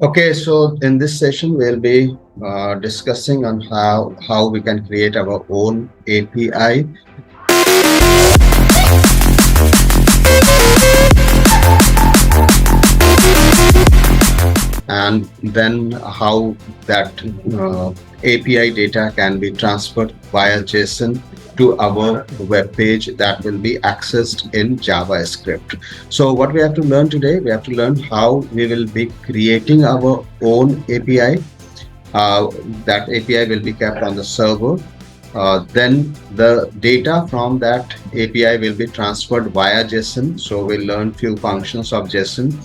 Okay, so in this session, we'll be discussing on how we can create our own API, and then how that API data can be transferred via JSON to our web page that will be accessed in JavaScript. So what we have to learn today, we have to learn how we will be creating our own API. That API will be kept on the server. Then the data from that API will be transferred via JSON. So we'll learn few functions of JSON,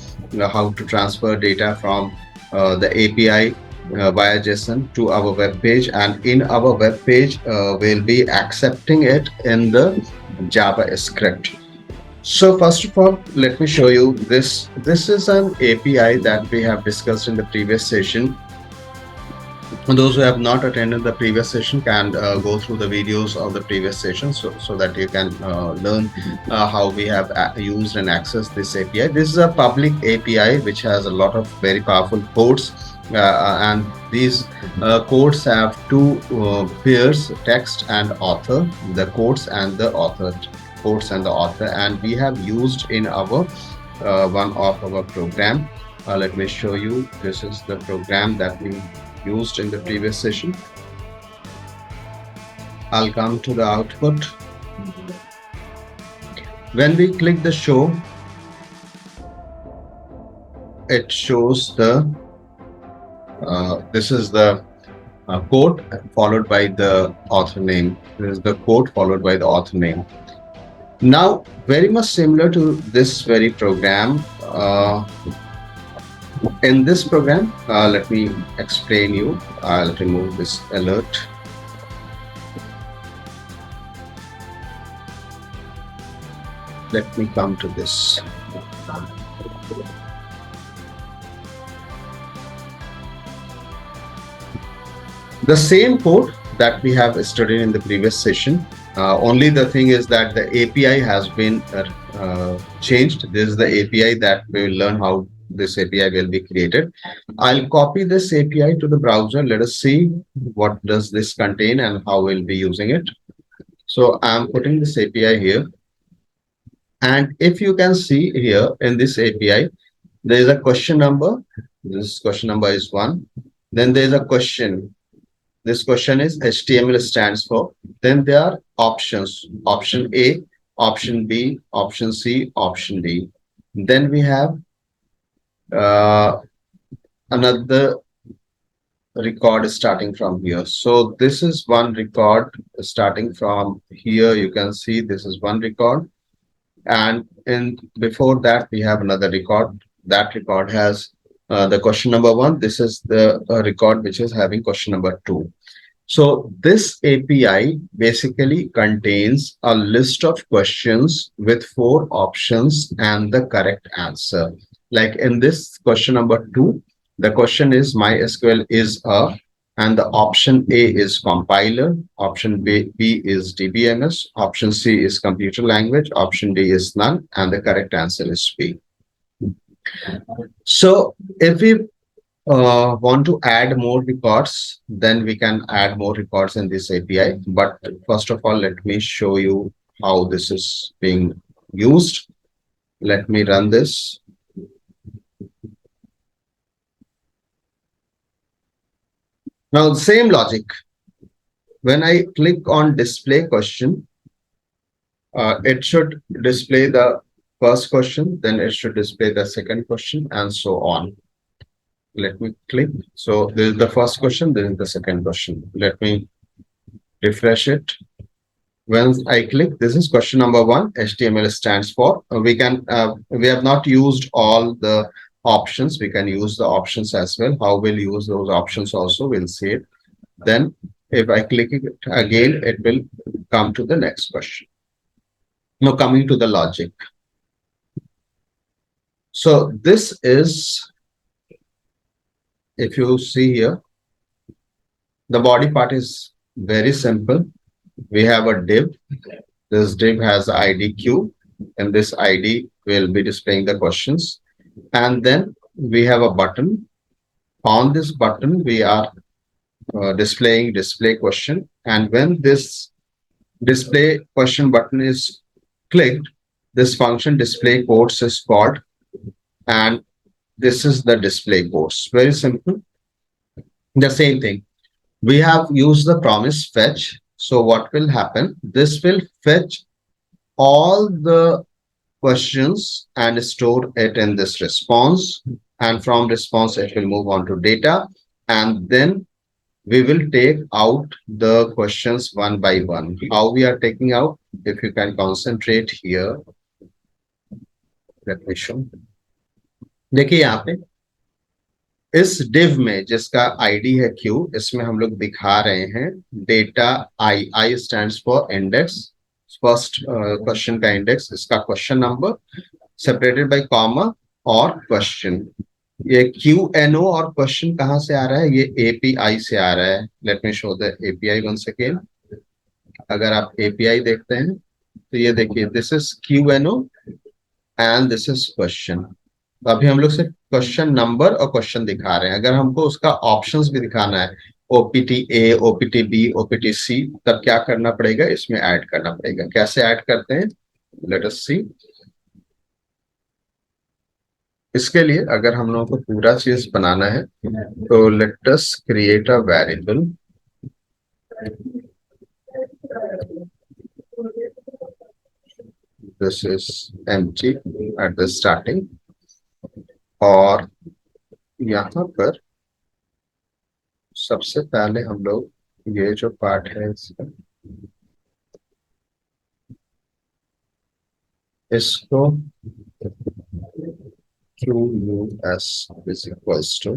how to transfer data from the API via JSON to our web page, and in our web page, we'll be accepting it in the JavaScript. So first of all, let me show you this. This is an API that we have discussed in the previous session. Those who have not attended the previous session can go through the videos of the previous session, so that you can learn how we have used and accessed this API. This is a public API which has a lot of very powerful codes, and these codes have two pairs, text and author, the codes and the author, and we have used in our one of our program. Let me show you. This is the program that we used in the previous session. I'll come to the output. When we click the show, it shows the this is the code followed by the author name. This is the code followed by the author name. Now, very much similar to this very program. In this program, let me explain you. I'll remove this alert. Let me come to this. The same code that we have studied in the previous session. Only the thing is that the API has been changed. This is the API that we will learn how this API will be created. I'll copy this API to the browser. Let us see what does this contain and how we'll be using it. So I'm putting this API here. And if you can see here in this API, there is a question number. This question number is 1. Then there is a question. This question is HTML stands for. Then there are options. Option A, option B, option C, option D. Then we have another record starting from here. So this is one record starting from here. You can see this is one record. And before that, we have another record. That record has the question number 1. This is the record which is having question number 2. So this API basically contains a list of questions with 4 options and the correct answer. Like in this question number 2, the question is MySQL is a, and the option A is compiler, option B is DBMS, option C is computer language, option D is none, and the correct answer is B. So if we want to add more records, then we can add more records in this API. But first of all, let me show you how this is being used. Let me run this. Now, the same logic. When I click on display question, it should display the first question, then it should display the second question, and so on. Let me click. So this is the first question, this is the second question. Let me refresh it. When I click, this is question number 1, HTML stands for. We have not used all the options. We can use the options as well. How we'll use those options also, we'll see it. Then if I click it again, it will come to the next question. Now coming to the logic. So this is, if you see here, the body part is very simple. We have a div. This div has ID Q, and this ID will be displaying the questions. And then we have a button. On this button, we are displaying display question, and when this display question button is clicked, this function display quotes is called, and this is the display quotes. Very simple. The same thing. We have used the promise fetch. So what will happen? This will fetch all the questions and store it in this response. And from response, it will move on to data. And then we will take out the questions one by one. How we are taking out? If you can concentrate here, let me show. देखिए यहाँ पे इस div में जिसका ID है Q, इसमें हम लोग दिखा रहे हैं data I stands for index, first question का इंडेक्स, इसका question number separated by comma और क्वेश्चन. ये QNO और क्वेश्चन कहाँ से आ रहा है? ये API से आ रहा है. Let me show the API once again. अगर आप API देखते हैं तो ये देखिए, this is QNO and this is question. अभी हम लोग सिर्फ क्वेश्चन नंबर और क्वेश्चन दिखा रहे हैं. अगर हमको उसका ऑप्शंस भी दिखाना है, OPT A, OPT B, OPT C, तब क्या करना पड़ेगा? इसमें ऐड करना पड़ेगा. कैसे ऐड करते हैं? लेट अस सी. इसके लिए अगर हम लोगों को पूरा चीज बनाना है तो let us create a variable. This is empty at the starting. और यहाँ पर सबसे पहले हम लोग ये जो पार्ट है इसको QUS इज इक्वल्स टू,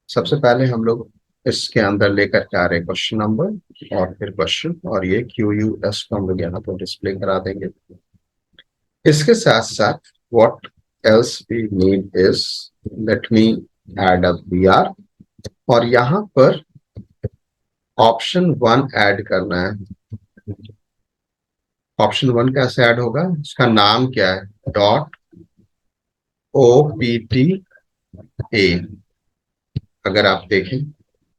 सबसे पहले हम लोग इसके अंदर लेकर के आ रहे क्वेश्चन नंबर और फिर क्वेश्चन, और ये QUS को हम लोग यहाँ पर डिस्प्ले करा देंगे. इसके साथ साथ what else we need is, let me add a BR, और यहाँ पर ऑप्शन 1 ऐड करना है. ऑप्शन 1 कैसे ऐड होगा? इसका नाम क्या है? Dot OPTA. अगर आप देखें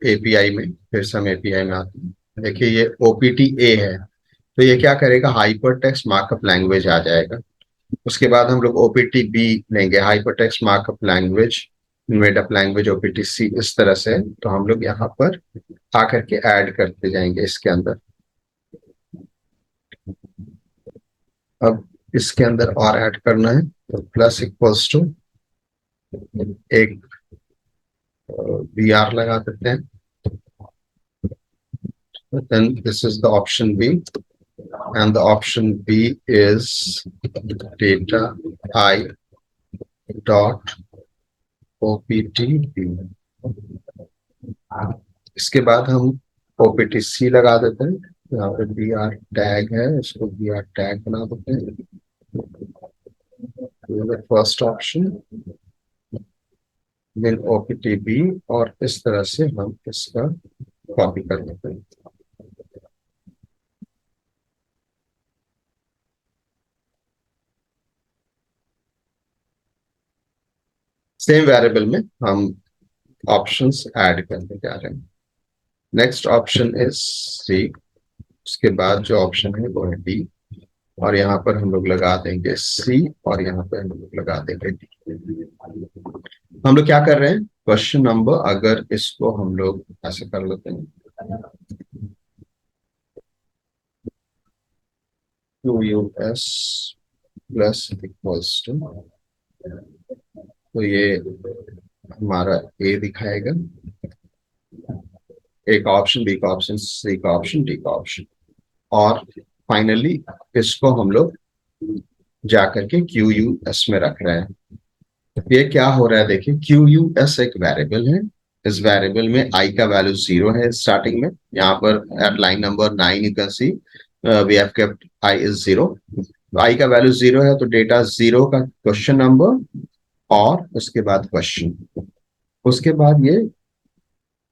API में, फिर से हम API में आते हैं, देखिए ये OPTA है, तो ये क्या करेगा? हाइपर टेक्स्ट मार्कअप लैंग्वेज आ जाएगा. उसके बाद हम लोग OPTB लेंगे, hyper text markup language, made up language OPTC, इस तरह से. तो हम लोग यहाँ पर आकर के ऐड करते जाएंगे इसके अंदर. अब इसके अंदर और ऐड करना है तो प्लस इक्वल्स टू एक BR लगा देते हैं. then this is the option B, and the option B is data I dot OPTB. इसके बाद हम OPTC लगा देते हैं. यहाँ पे BR टैग है, इसको BR टैग बना देते हैं. फर्स्ट ऑप्शन, देन OPTB, और इस तरह से हम इसका कॉपी कर देते हैं. सेम वेरिएबल में हम ऑप्शंस ऐड करने जा रहे हैं. Next option is C. उसके बाद जो ऑप्शन है वो है D, और यहाँ पर हम लोग लगा देंगे C, और यहाँ पर हम लोग लगा देंगे D. हम लोग क्या कर रहे हैं? क्वेश्चन नंबर, अगर इसको हम लोग ऐसे कर लेते हैं, QUS प्लस इक्वल्स टू, तो ये हमारा A दिखाएगा, एक ऑप्शन, B का ऑप्शन, C का ऑप्शन, D का ऑप्शन, और फाइनली इसको हम लोग जाकर के QUS में रख रहे हैं. ये क्या हो रहा है? देखिए, QUS एक वेरिएबल है. इस वेरिएबल में I का वैल्यू 0 है स्टार्टिंग में. यहाँ पर at line number 9 you can see we have kept I is 0. I का वैल्यू 0 है तो डेटा 0 का क्वेश्चन नंबर और उसके बाद क्वेश्चन. उसके बाद ये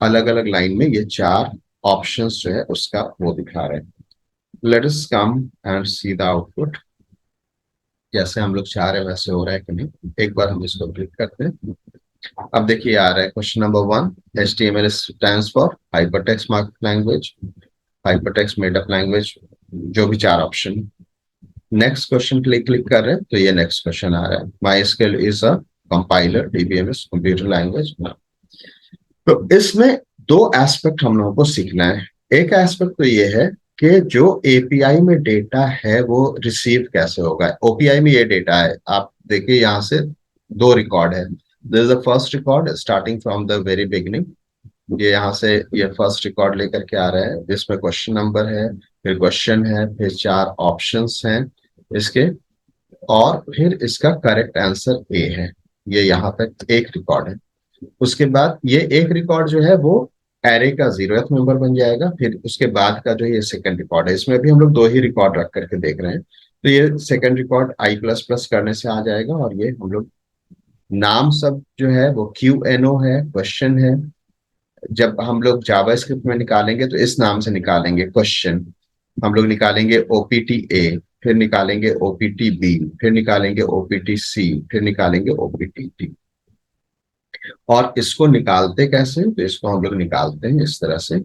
अलग अलग लाइन में ये 4 ऑप्शंस जो है उसका वो दिखा रहे हैं. Let us come and see the output. जैसे हम लोग चाह रहे हैं वैसे हो रहा है कि नहीं? एक बार हम इसको क्लिक करते हैं. अब देखिए आ रहा है question number 1, HTML stands for hypertext markup language, hypertext made up language, जो भी चार ऑप्शन। नेक्स्ट क्वेश्चन के लिए क्लिक कर रहे हैं तो ये नेक्स्ट क्वेश्चन आ रहा है, my scale is a compiler, DBMS computer language. तो इसमें दो एस्पेक्ट हम लोगों को सीखना है। एक एस्पेक्ट तो ये है कि जो एपीआई में डेटा है वो रिसीव कैसे होगा। ओपीआई में ये डेटा है, आप देखिए यहाँ से दो रिकॉर्ड है। This is the first record starting from the very beginning. ये यहाँ से ये फर्स्ट रिकॉर्ड लेकर के आ रहा है, जिसमें क्वेश्चन नंबर है, फिर क्वेश्चन है, फिर चार ऑप्शंस हैं इसके, और फिर इसका करेक्ट आंसर ए है। ये यहाँ तक एक रिकॉर्ड है। उसके बाद ये एक रिकॉर्ड जो है वो एरे का 0th मेंबर बन जाएगा। फिर उसके बाद का जो ये सेकंड रिकॉर्ड है, इसमें भी हम लोग दो ही रिकॉर्ड रख करके देख रहे हैं। तो ये सेकंड रिकॉर्ड I++ करने से आ जाएगा, और ये हम लोग नाम सब जो है वो QNO है, क्वेश्चन है। जब हम लोग जावास्क्रिप्ट में निकालेंगे तो इस नाम से निकालेंगे क्वेश्चन। हम लोग निकालेंगे OPT A, फिर निकालेंगे OPT B, फिर निकालेंगे OPT C, फिर निकालेंगे OPT D। और इसको निकालते कैसे, तो इसको हम लोग निकालते हैं इस तरह से।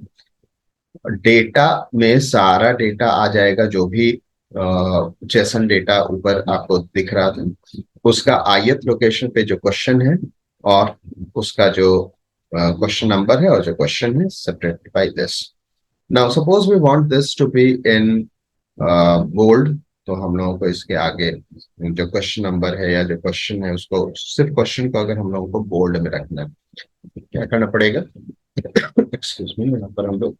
डेटा में सारा डेटा आ जाएगा, जो भी जेसन डेटा ऊपर आपको दिख रहा था, उसका ith लोकेशन पे जो क्वेश्चन है, और उसका जो क्वेश्चन नंबर है और जो क्वेश्चन है, separated by this. Now suppose we want this to be in bold, तो हम लोगों को इसके आगे जो क्वेश्चन नंबर है या जो क्वेश्चन है उसको, सिर्फ क्वेश्चन को अगर हम लोगों को बोल्ड में रखना है, क्या करना पड़ेगा, एक्सक्यूज मी, यहाँ पर हम लोग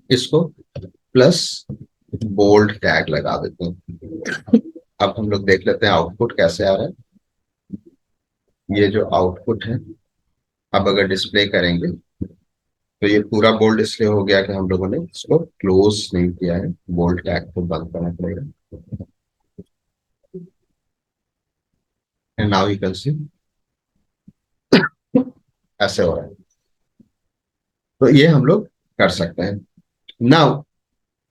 इसको प्लस बोल्ड टैग लगा देते हैं। अब हम लोग देख लेते हैं आउटपुट कैसे आ रहा है। ये जो आउटपुट है, अब अगर डिस्प्ले करेंगे तो ये पूरा बोल्ड इसलिए हो गया कि हम लोगों ने इसको क्लोज नहीं किया है, बोल्ड टैग को बंद करना पड़ेगा। एंड नाउ यू कैन सी ऐसे हो रहा है। तो ये हम लोग कर सकते हैं। नाउ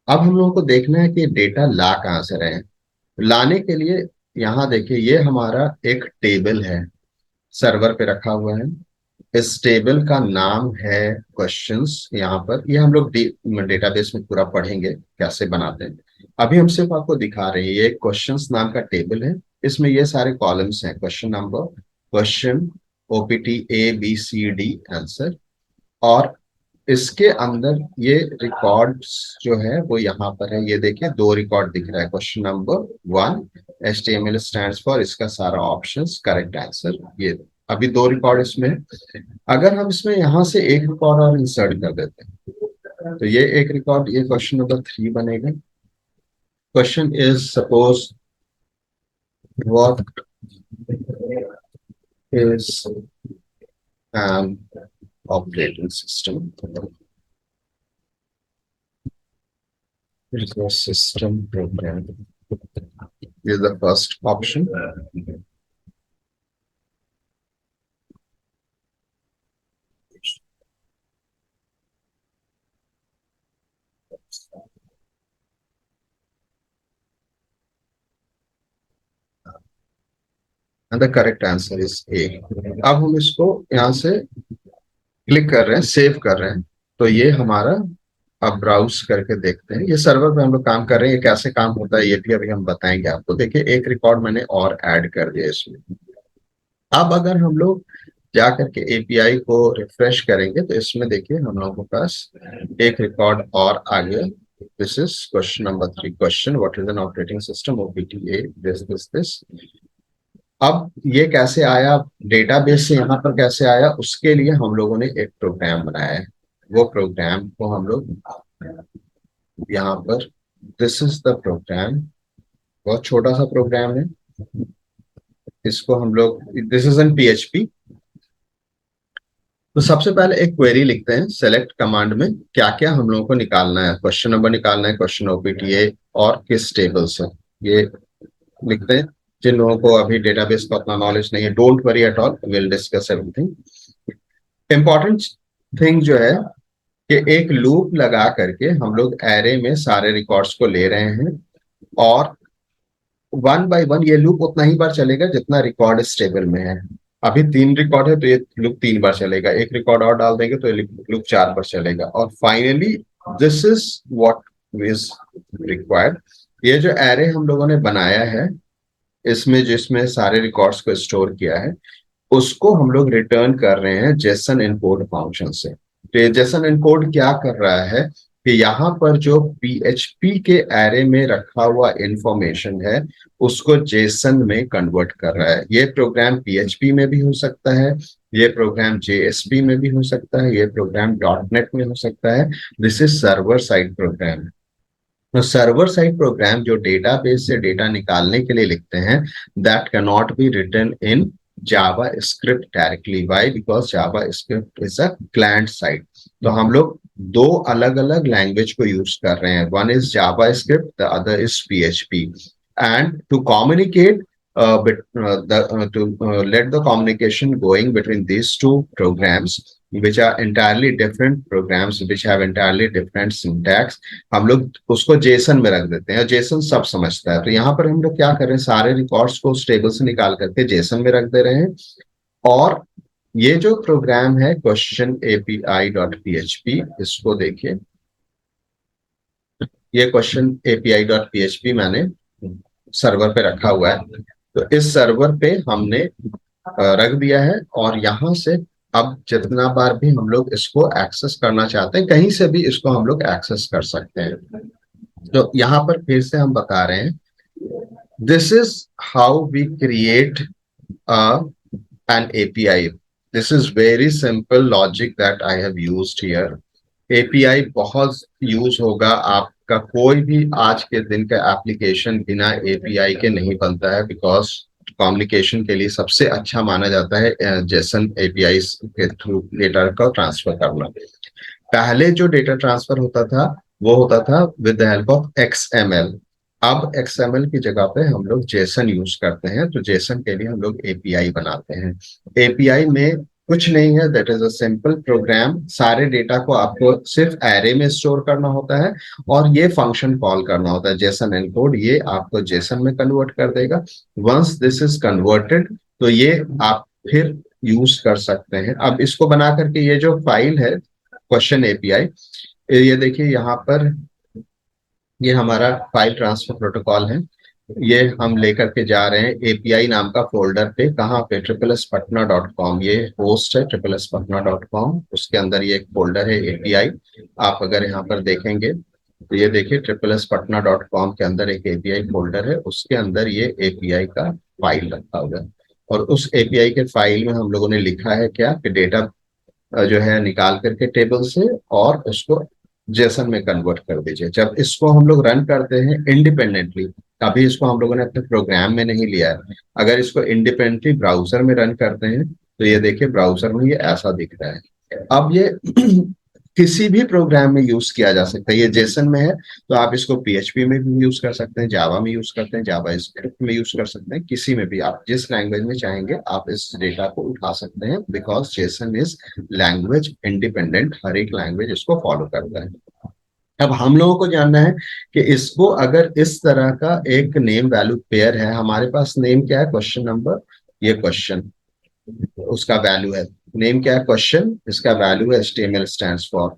अब हम लोगों को देखना है कि डेटा ला कहाँ से रहे हैं। लाने के लिए यहाँ देखिए, ये हमारा एक टेबल है, सर्वर पे रखा हुआ है। इस टेबल का नाम है क्वेश्चंस। यहाँ पर ये हम लोग डेटाबेस में पूरा पढ़ेंगे कैसे बनाते हैं। अभी हम सिर्फ आपको दिखा रहे हैं, ये क्वेश्चंस नाम का टेबल है। इसमें ये सारे कॉलम्स हैं, question number, question, OPT A B C D answer. और इसके अंदर ये रिकॉर्ड्स जो है वो यहाँ पर है। ये देखिए दो रिकॉर्ड दिख रहा है, question number 1, HTML stands for, इसका सारा ऑप्शंस, करेक्ट आंसर। ये अभी दो रिकॉर्ड इसमें है। अगर हम इसमें यहाँ से एक रिकॉर्ड और इंसर्ट कर देते हैं, तो ये एक रिकॉर्ड, ये क्वेश्चन नंबर 3 बनेगा। Question is suppose what is an operating system, system program is the first option. And the correct answer is A. अब हम इसको यहाँ से क्लिक कर रहे हैं, सेव कर रहे हैं, तो ये हमारा, अब ब्राउज करके देखते हैं। ये सर्वर पे हम लोग काम कर रहे हैं, ये कैसे काम होता है ये भी अभी हम बताएंगे आपको। देखिए एक रिकॉर्ड मैंने और ऐड कर दिया इसमें। अब अगर हम लोग जा करके एपीआई को रिफ्रेश करेंगे तो इसमें देखिए हम लोगों के पास एक रिकॉर्ड और आ गया। This is question number 3, question what is an operating system, OPT A this. अब ये कैसे आया, डेटाबेस से यहाँ पर कैसे आया, उसके लिए हम लोगों ने एक प्रोग्राम बनाया है। वो प्रोग्राम को हम लोग यहाँ पर, दिस इज द प्रोग्राम, बहुत छोटा सा प्रोग्राम है। इसको हम लोग, दिस इज एन PHP। तो सबसे पहले एक क्वेरी लिखते हैं सेलेक्ट कमांड में, क्या क्या हम लोगों को निकालना है। क्वेश्चन नंबर निकालना है, क्वेश्चन OPTA, और किस टेबल से, ये लिखते हैं। जिन लोगों को अभी डेटाबेस का अपना नॉलेज नहीं है, don't worry at all, will discuss everything. Important thing जो है कि एक लूप लगा करके हम लोग एरे में सारे रिकॉर्ड्स को ले रहे हैं, और वन बाय वन ये लूप उतना ही बार चलेगा जितना रिकॉर्ड इस टेबल में है। अभी 3 रिकॉर्ड है तो ये लूप 3 बार चलेगा, एक रिकॉर्ड और डाल देंगे तो ये लूप 4 बार चलेगा, और finally this is what is required. ये जो एरे हम लोगों ने बनाया है, इसमें जिसमें सारे रिकॉर्ड्स को स्टोर किया है, उसको हम लोग रिटर्न कर रहे हैं जेसन इनकोड फंक्शन से। तो ये जेसन इनकोड क्या कर रहा है कि यहाँ पर जो पीएचपी के एरे में रखा हुआ इंफॉर्मेशन है उसको जेसन में कन्वर्ट कर रहा है। ये प्रोग्राम पीएचपी में भी हो सकता है, ये प्रोग्राम जेएसपी में भी हो सकता है, ये प्रोग्राम डॉट नेट में हो सकता है। This is server side program. तो सर्वर साइड प्रोग्राम जो डेटाबेस से डेटा निकालने के लिए लिखते हैं, that can not be written in JavaScript directly. Why? Because JavaScript is a client side. तो हम लोग दो अलग अलग लैंग्वेज को यूज कर रहे हैं, one is JavaScript, the other is PHP. And to communicate to let the communication going between these two programs, which are entirely different programs, which have entirely different syntax, हम लोग उसको Jason में रख देते हैं, और Jason सब समझता है। तो यहाँ पर हम लोग क्या कर रहे हैं, सारे रिकॉर्ड्स को उस टेबल से निकाल करके जेसन में रख दे रहे हैं। और ये जो प्रोग्राम है क्वेश्चन एपीआई डॉट पीएचपी, इसको देखिए, ये क्वेश्चन एपीआई डॉट पीएचपी मैंने सर्वर पे रखा हुआ है। तो इस सर्वर पे हमने रख दिया है, और यहाँ से अब जितना बार भी हम लोग इसको एक्सेस करना चाहते हैं, कहीं से भी इसको हम लोग एक्सेस कर सकते हैं। तो यहाँ पर फिर से हम बता रहे हैं, this is how we create an API. This is very simple logic that I have used here. API बहुत यूज होगा, आपका कोई भी आज के दिन का एप्लीकेशन बिना API के नहीं बनता है, बिकॉज कम्युनिकेशन के लिए सबसे अच्छा माना जाता है जेसन एपीआई के थ्रू डेटा का ट्रांसफर करना। पहले जो डेटा ट्रांसफर होता था वो होता था with the help of XML। अब XML की जगह पे हम लोग जेसन यूज करते हैं, तो जेसन के लिए हम लोग एपीआई बनाते हैं। एपीआई में कुछ नहीं है, that is a simple program. सारे डेटा को आपको सिर्फ एरे में स्टोर करना होता है, और ये फंक्शन कॉल करना होता है जेसन एनकोड, ये आपको जेसन में कन्वर्ट कर देगा। वंस दिस इज कन्वर्टेड, तो ये आप फिर यूज कर सकते हैं। अब इसको बना करके ये जो फाइल है क्वेश्चन एपीआई, ये देखिए यहाँ पर, ये हमारा फाइल ट्रांसफर प्रोटोकॉल है। ये हम लेकर के जा रहे हैं एपीआई नाम का फोल्डर पे। कहाँ पे? SSSpatna.com, ये होस्ट है SSSpatna.com, उसके अंदर ये एक फोल्डर है एपीआई। आप अगर यहाँ पर देखेंगे तो ये देखिए SSSpatna.com के अंदर एक एपीआई फोल्डर है, उसके अंदर ये एपीआई का फाइल रखा हुआ है। और उस एपीआई के फाइल में हम लोगों ने लिखा है क्या कि डेटा जो है निकाल करके टेबल से, और उसको जेसन में कन्वर्ट कर दीजिए। जब इसको हम लोग रन करते हैं इंडिपेंडेंटली, अभी इसको हम लोगों ने अपने प्रोग्राम में नहीं लिया है, अगर इसको इंडिपेंडेंटली ब्राउजर में रन करते हैं तो ये देखिए ब्राउजर में ये ऐसा दिख रहा है। अब ये किसी भी प्रोग्राम में यूज किया जा सकता है। ये जेसन में है तो आप इसको पीएचपी में भी यूज कर सकते हैं, जावा में यूज करते हैं, जावा स्क्रिप्ट में यूज कर सकते हैं, किसी में भी आप जिस लैंग्वेज में चाहेंगे आप इस डेटा को उठा सकते हैं, because JSON is language independent, हर एक लैंग्वेज इसको फॉलो करता है। अब हम लोगों को जानना है कि इसको अगर इस तरह का एक नेम वैल्यू पेयर है, हमारे पास नेम क्या है, क्वेश्चन नंबर, ये क्वेश्चन, उसका वैल्यू है, नेम क्या है, क्वेश्चन, इसका वैल्यू है HTML स्टैंड्स फॉर,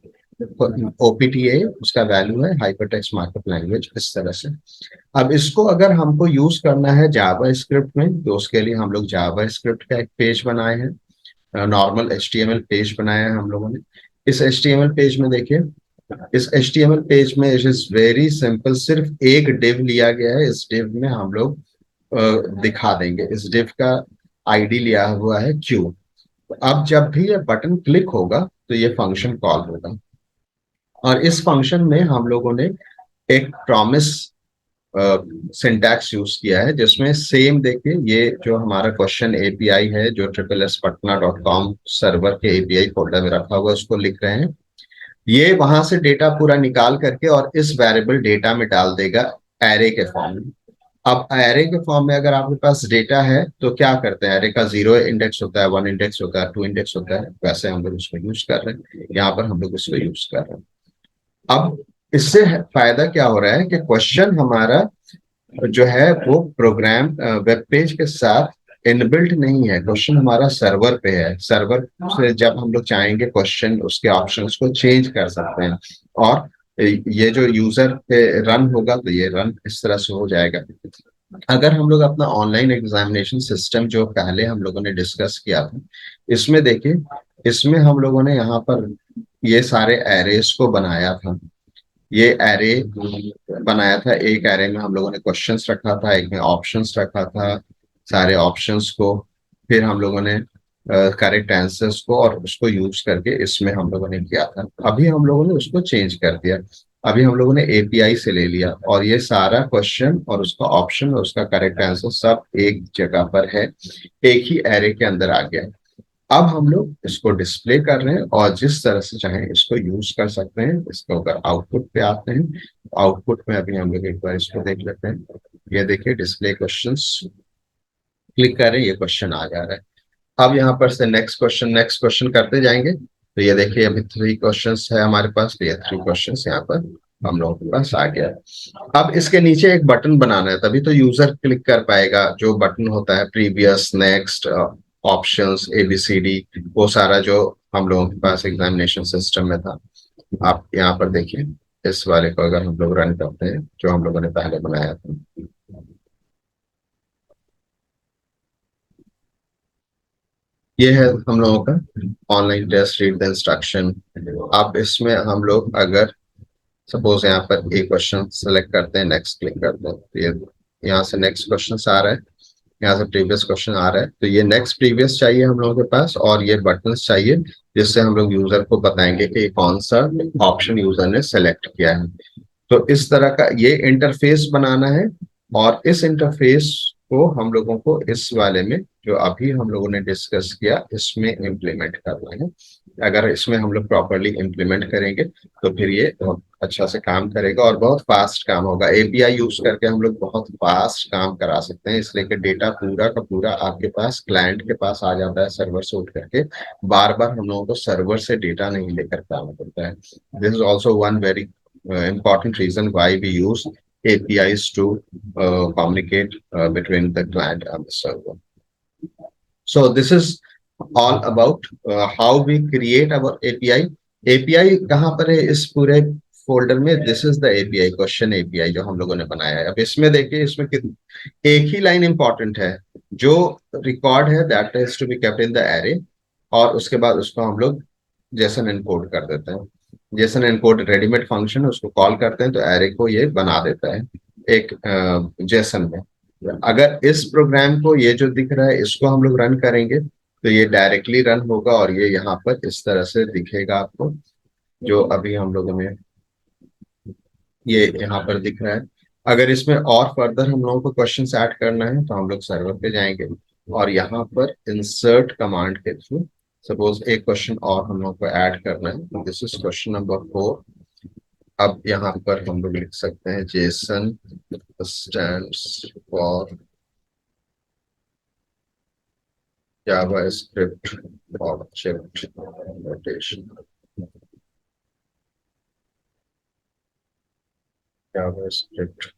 OPTA उसका वैल्यू है हाइपरटेक्स्ट मार्कअप लैंग्वेज, इस तरह से। अब इसको अगर हमको यूज करना है जावा स्क्रिप्ट में, तो उसके लिए हम लोग जावा स्क्रिप्ट का एक पेज बनाए हैं, नॉर्मल HTML पेज बनाया है हम लोगों ने। इस HTML पेज में देखिए, इस HTML पेज में इट इज वेरी सिंपल, सिर्फ एक डिव लिया गया है, इस डिव में हम लोग दिखा देंगे। इस डिव का आईडी लिया हुआ है क्यू। अब जब भी ये बटन क्लिक होगा तो ये फंक्शन कॉल होगा, और इस फंक्शन में हम लोगों ने एक प्रॉमिस सिंटैक्स यूज किया है, जिसमें सेम देखिए, ये जो हमारा क्वेश्चन एपीआई है जो SSSpatna.com सर्वर के एपीआई फोल्डर में रखा हुआ है, उसको लिख रहे हैं। ये वहां से डेटा पूरा निकाल करके और इस वेरिएबल डेटा में डाल देगा एरे के फॉर्म में। अब एरे के फॉर्म में अगर आपके पास डेटा है तो क्या करते हैं, एरे का 0 इंडेक्स होता है, 1 इंडेक्स होता है, 2 इंडेक्स होता है, वैसे हम लोग उसको यूज कर रहे हैं, यहाँ पर हम लोग इसको यूज कर रहे हैं। अब इससे फायदा क्या हो रहा है कि क्वेश्चन हमारा जो है वो प्रोग्राम वेब पेज के साथ इनबिल्ट नहीं है, क्वेश्चन हमारा सर्वर पे है। सर्वर से जब हम लोग चाहेंगे क्वेश्चन उसके ऑप्शंस को चेंज कर सकते हैं, और ये जो यूजर पे रन होगा तो ये रन इस तरह से हो जाएगा। अगर हम लोग अपना ऑनलाइन एग्जामिनेशन सिस्टम जो पहले हम लोगों ने डिस्कस किया था, इसमें देखिए, इसमें हम लोगों ने यहाँ पर ये सारे एरेस को बनाया था। ये एरे बनाया था, एक एरे में हम लोगों ने क्वेश्चंस रखा था, एक में ऑप्शंस रखा था, सारे ऑप्शंस को फिर हम लोगों ने करेक्ट आंसर्स को और उसको यूज करके इसमें हम लोगों ने किया था। अभी हम लोगों ने उसको चेंज कर दिया, अभी हम लोगों ने एपीआई से ले लिया और ये सारा क्वेश्चन और उसका ऑप्शन और उसका करेक्ट आंसर सब एक जगह पर है, एक ही एरे के अंदर आ गया है। अब हम लोग इसको डिस्प्ले कर रहे हैं और जिस तरह से चाहें इसको यूज कर सकते हैं। इसके ऊपर आउटपुट पे आते हैं, आउटपुट में अभी हम लोग एक बार इसको देख लेते हैं। ये देखिए डिस्प्ले क्वेश्चंस, क्लिक करें, ये क्वेश्चन आ जा रहा है। अब यहाँ पर से नेक्स्ट क्वेश्चन करते जाएंगे, तो ये देखिए अभी 3 क्वेश्चंस है हमारे पास, तो ये 3 क्वेश्चंस यहाँ पर हम लोगों के पास आ गया है। अब इसके नीचे एक बटन बनाना है, तभी तो यूजर क्लिक कर पाएगा। जो बटन होता है प्रीवियस, नेक्स्ट, ऑप्शंस, एबीसीडी, वो सारा जो हम लोगों के पास एग्जामिनेशन सिस्टम में था। आप यहाँ पर देखिए, इस वाले को अगर हम लोग रन करते हैं जो हम लोगों ने पहले बनाया था, ये है हम लोगों का online test, read the instruction. अब इसमें हम लोग अगर सपोज यहाँ पर एक क्वेश्चन सेलेक्ट करते हैं, नेक्स्ट क्लिक करते हैं, तो ये यहाँ से नेक्स्ट क्वेश्चन आ रहा है, यहाँ से प्रीवियस क्वेश्चन आ रहा है, तो ये नेक्स्ट प्रीवियस चाहिए हम लोगों के पास, और ये बटन्स चाहिए जिससे हम लोग यूजर को बताएंगे कि कौन सा ऑप्शन यूजर ने सेलेक्ट किया है। तो इस तरह का ये इंटरफेस बनाना है, और इस इंटरफेस को हम लोगों को इस वाले में जो अभी हम लोगों ने डिस्कस किया इसमें इम्प्लीमेंट करना है। अगर इसमें हम लोग प्रॉपरली इम्प्लीमेंट करेंगे तो फिर ये बहुत अच्छा से काम करेगा और बहुत फास्ट काम होगा। एपीआई यूज करके हम लोग बहुत फास्ट काम करा सकते हैं, इसलिए कि डेटा पूरा का पूरा आपके पास क्लाइंट के पास आ जाता है सर्वर से उठ करके। बार बार हम लोगों को सर्वर से डेटा नहीं लेकर के आना पड़ता है। This is also one very important reason why we use APIs to communicate between the client and the server. So this is all about how we create our API. API कहाँ पर है इस पूरे फोल्डर में? This is the API, question API जो हम लोगों ने बनाया है। अब इसमें देखिए, इसमें एक ही लाइन इंपॉर्टेंट है, जो रिकॉर्ड है that is to be kept in the array, और उसके बाद उसको हम लोग जेसन इनकोड कर देते हैं। जेसन इनकोड रेडीमेड फंक्शन है, उसको कॉल करते हैं तो एरे को ये बना देता है एक जेसन में। अगर इस प्रोग्राम को, ये जो दिख रहा है, इसको हम लोग रन करेंगे तो ये डायरेक्टली रन होगा और ये यहाँ पर इस तरह से दिखेगा आपको, जो अभी हम लोगों ने ये यहाँ पर दिख रहा है। अगर इसमें और फर्दर हम लोगों को क्वेश्चन ऐड करना है तो हम लोग सर्वर पे जाएंगे और यहाँ पर इंसर्ट कमांड के थ्रू सपोज एक क्वेश्चन और हम लोग को ऐड करना है। This is question number 4। अब यहाँ पर हम लोग लिख सकते हैं Jason stands for JavaScript object notation, JavaScript.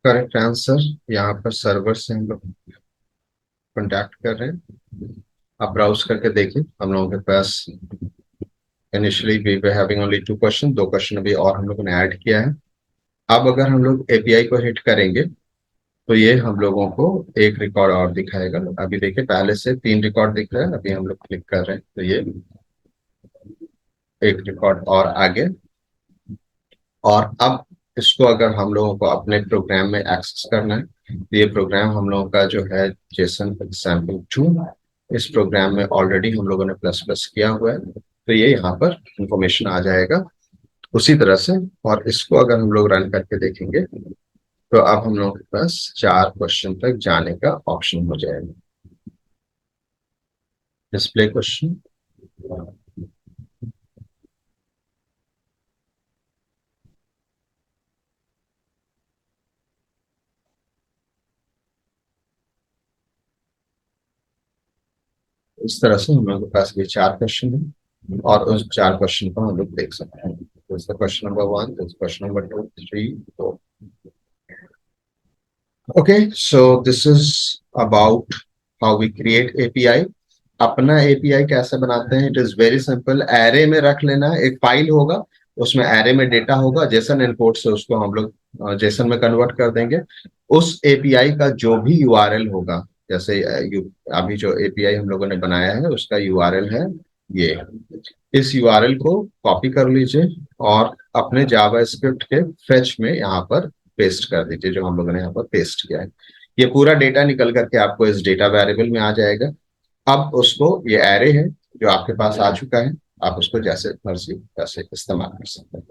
Correct answer यहाँ पर सर्वर से हम लोग कॉन्टैक्ट कर रहे हैं। आप ब्राउज करके देखिए, हम लोगों के पास initially we were having only 2 question, 2 question अभी और हम लोगों ने ऐड किया है। अब अगर हम लोग एपीआई को हिट करेंगे तो ये हम लोगों को एक रिकॉर्ड और दिखाएगा। अभी देखिए पहले से 3 रिकॉर्ड दिख रहा है, अभी हम लोग क्लिक कर रहे हैं तो ये एक रिकॉर्ड और आगे। और अब इसको अगर हम लोगों को अपने प्रोग्राम में एक्सेस करना है तो ये प्रोग्राम हम लोगों का जो है जेसन एग्जाम्पल 2, इस प्रोग्राम में ऑलरेडी हम लोगों ने प्लस प्लस किया हुआ है, तो ये यहाँ पर इंफॉर्मेशन आ जाएगा उसी तरह से। और इसको अगर हम लोग रन करके देखेंगे तो अब हम लोगों के पास 4 क्वेश्चन तक जाने का ऑप्शन हो जाएगा। डिस्प्ले क्वेश्चन, इस तरह से हम लोगों के पास ये 4 क्वेश्चन है और उस 4 क्वेश्चन को हम लोग देख सकते हैं. Question number 1, question number 2, 3, 4. Okay, so this is about how we create API. अपना API कैसे बनाते हैं? It is very simple. Array में रख लेना, एक फाइल होगा, उसमें एरे में डेटा होगा, जेसन इनपुट से उसको हम लोग जेसन में कन्वर्ट कर देंगे. उस एपीआई का जो भी यूआरएल होगा, जैसे अभी जो एपीआई हम लोगों ने बनाया है उसका यूआरएल है ये. इस यूआरएल को कॉपी कर लीजिए और अपने जावा स्क्रिप्ट के फेच में यहाँ पर पेस्ट कर दीजिए, जो हम लोगों ने यहाँ पर पेस्ट किया है. ये पूरा डेटा निकल करके आपको इस डेटा वेरिएबल में आ जाएगा. अब उसको, ये एरे है जो आपके पास आ चुका है, आप उसको जैसे मर्जी वैसे इस्तेमाल कर सकते हैं.